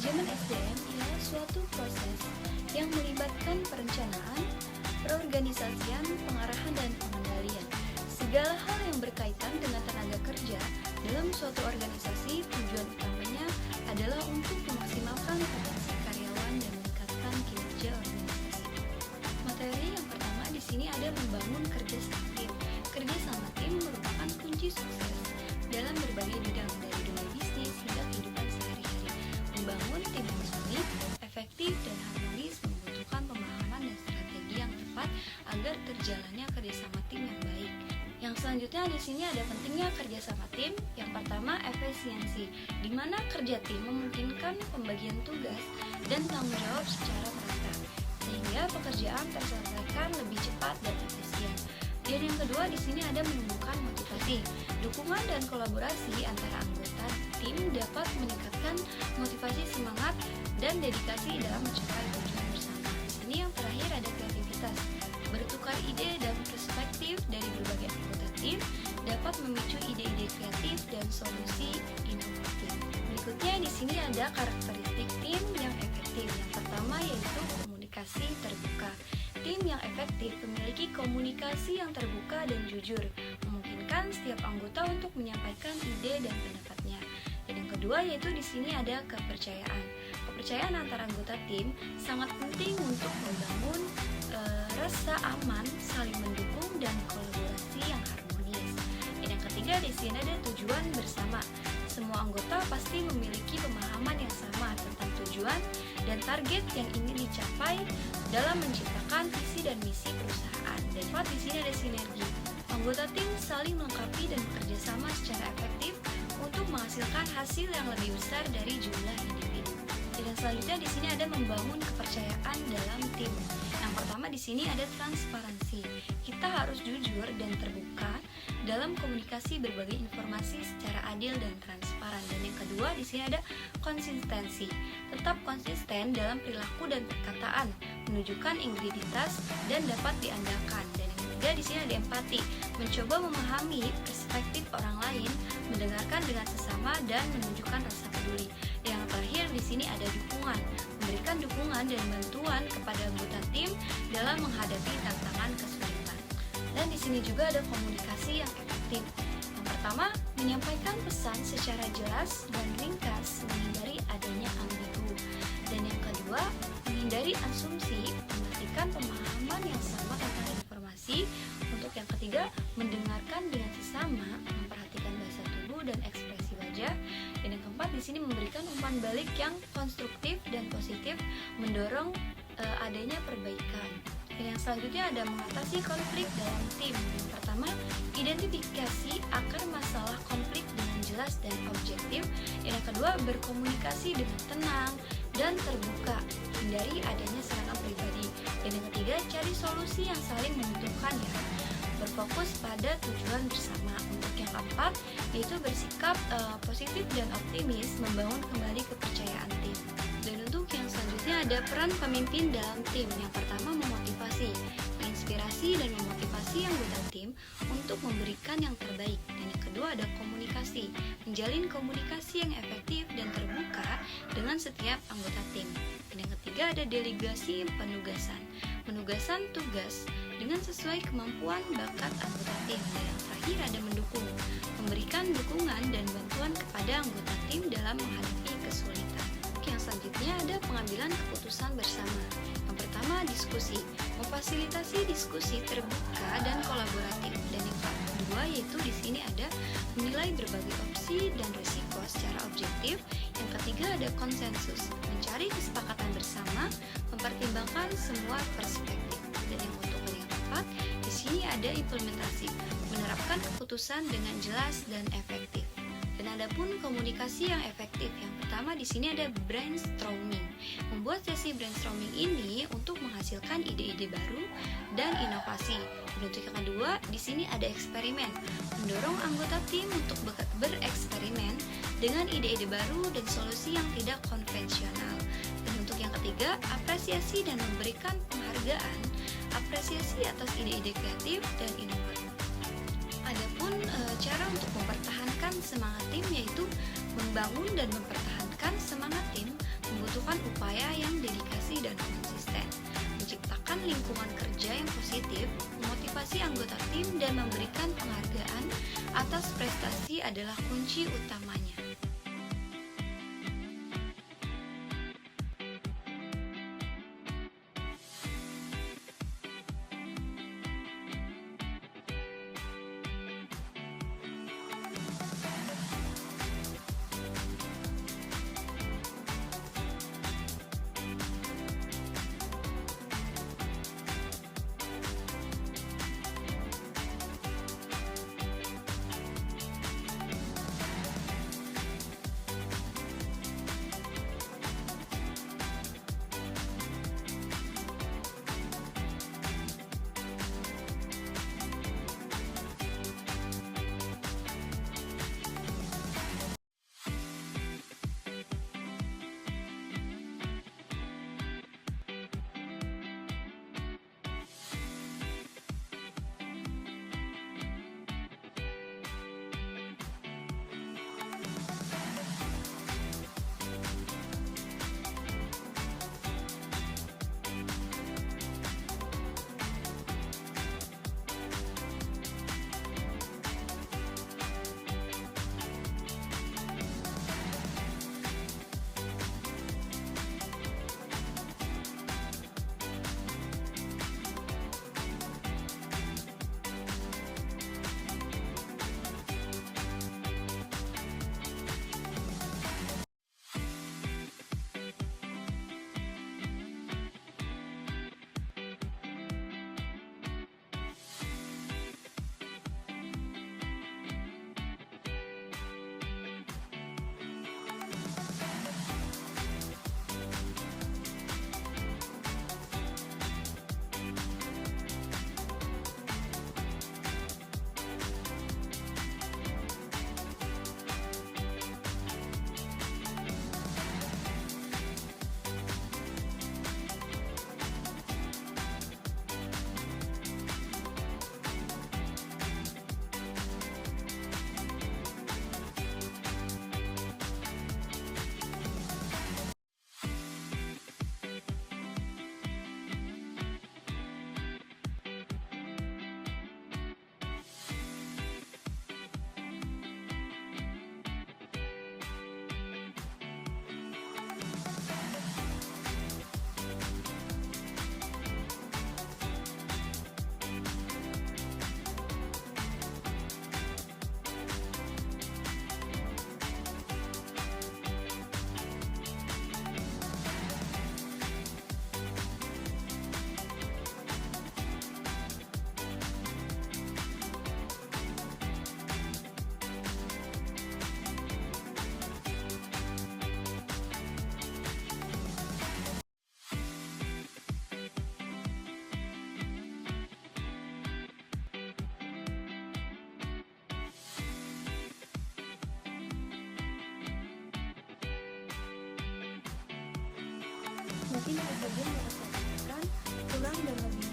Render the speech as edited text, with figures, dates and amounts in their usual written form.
Manajemen SDM ialah suatu proses yang melibatkan perencanaan, perorganisasian, pengarahan, dan pengendalian. Segala hal yang berkaitan dengan tenaga kerja dalam suatu organisasi, tujuan utamanya adalah untuk memaksimalkan potensi karyawan dan meningkatkan kinerja organisasi. Materi yang pertama di sini ada membangun kerja sama tim. Kerja sama tim merupakan kunci sukses dalam berbagai bidang dari dunia bisnis hingga kehidupan sehari-hari. Membangun tim yang solid, efektif, dan harmonis membutuhkan pemahaman dan strategi yang tepat agar terjalannya kerjasama tim yang baik. Yang selanjutnya di sini ada pentingnya kerjasama tim. Yang pertama, efisiensi, di mana kerja tim memungkinkan pembagian tugas dan tanggung jawab secara merata, sehingga pekerjaan terselesaikan lebih cepat dan efisien. Dan yang kedua di sini ada menumbuhkan motivasi. Dukungan dan kolaborasi antara anggota tim dapat meningkatkan motivasi, semangat, dan dedikasi dalam mencapai tujuan bersama. Di sini yang terakhir ada kreativitas. Bertukar ide dan perspektif dari berbagai anggota tim dapat memicu ide-ide kreatif dan solusi inovatif. Berikutnya di sini ada karakteristik tim yang efektif. Yang pertama yaitu komunikasi terbuka. Tim yang efektif memiliki komunikasi yang terbuka dan jujur, memungkinkan setiap anggota untuk menyampaikan ide dan pendapatnya. Dan yang kedua yaitu di sini ada kepercayaan. Kepercayaan antara anggota tim sangat penting untuk membangun rasa aman, saling mendukung, dan kolaborasi yang harmonis. Dan yang ketiga di sini ada tujuan bersama. Semua anggota pasti memiliki pemahaman yang sama tentang tujuan dan target yang ingin dicapai dalam menciptakan visi dan misi perusahaan. Dan di sini ada sinergi. Anggota tim saling melengkapi dan bekerja sama secara efektif untuk menghasilkan hasil yang lebih besar dari jumlah individu. Dan selanjutnya di sini ada membangun kepercayaan dalam tim. Yang pertama di sini ada transparansi. Kita harus jujur dan terbuka dalam komunikasi berbagai informasi secara adil dan transparan. Dan yang kedua di sini ada konsistensi. Tetap konsisten dalam perilaku dan perkataan, menunjukkan integritas dan dapat diandalkan. Dan yang ketiga di sini ada empati. Mencoba memahami perspektif orang lain, mendengarkan dengan sesama, dan menunjukkan rasa peduli. Yang terakhir di sini ada dukungan, memberikan dukungan dan bantuan kepada anggota tim dalam menghadapi tantangan kesulitan. Dan di sini juga ada komunikasi yang efektif. Yang pertama, menyampaikan pesan secara jelas dan ringkas, menghindari adanya ambigu. Dan yang kedua, menghindari asumsi, memastikan pemahaman yang sama tentang informasi. Untuk yang ketiga, mendengarkan dengan sesama, memperhatikan bahasa tubuh dan ekspresi wajah. Dan yang keempat di sini memberikan umpan balik yang konstruktif dan positif, mendorong adanya perbaikan. Dan yang selanjutnya ada mengatasi konflik dalam tim. Yang pertama, identifikasi akar masalah konflik dengan jelas dan objektif. Yang kedua, berkomunikasi dengan tenang dan terbuka, hindari adanya serangan pribadi. Dan yang ketiga, cari solusi yang saling menguntungkan ya. Berfokus pada tujuan bersama. Untuk yang keempat yaitu bersikap positif dan optimis, membangun kembali kepercayaan tim. Dan untuk yang selanjutnya ada peran pemimpin dalam tim. Yang pertama, memotivasi, menginspirasi dan memotivasi anggota tim untuk memberikan yang terbaik. Dan yang kedua ada komunikasi, menjalin komunikasi yang efektif dan terbuka dengan setiap anggota tim. Dan yang ketiga ada delegasi penugasan, menugaskan tugas dengan sesuai kemampuan bakat anggota tim. Dan yang terakhir ada mendukung, memberikan dukungan dan bantuan kepada anggota tim dalam menghadapi kesulitan. Yang selanjutnya ada pengambilan keputusan bersama. Yang pertama diskusi, memfasilitasi diskusi terbuka dan kolaboratif. Dan yang kedua yaitu di sini ada menilai berbagai opsi dan risiko secara objektif. Yang ketiga ada konsensus, mencari kesepakatan bersama, mempertimbangkan semua perspektif. Dan yang untuk yang keempat di sini ada implementasi, menerapkan keputusan dengan jelas dan efektif. Dan ada pun komunikasi yang efektif. Yang pertama di sini ada brainstorming. Membuat sesi brainstorming ini untuk menghasilkan ide-ide baru dan inovasi. Dan untuk yang kedua, di sini ada eksperimen. Mendorong anggota tim untuk bereksperimen dengan ide-ide baru dan solusi yang tidak konvensional. Dan untuk yang ketiga, apresiasi dan memberikan penghargaan, apresiasi atas ide-ide kreatif dan inovatif. Adapun cara untuk mempertahankan semangat tim yaitu membangun dan mempertahankan semangat tim supaya yang dedikasi dan konsisten. Menciptakan lingkungan kerja yang positif, memotivasi anggota tim, dan memberikan penghargaan atas prestasi adalah kunci utamanya. Mungkin itu saja yang dapat saya sampaikan. Kurang dan lebih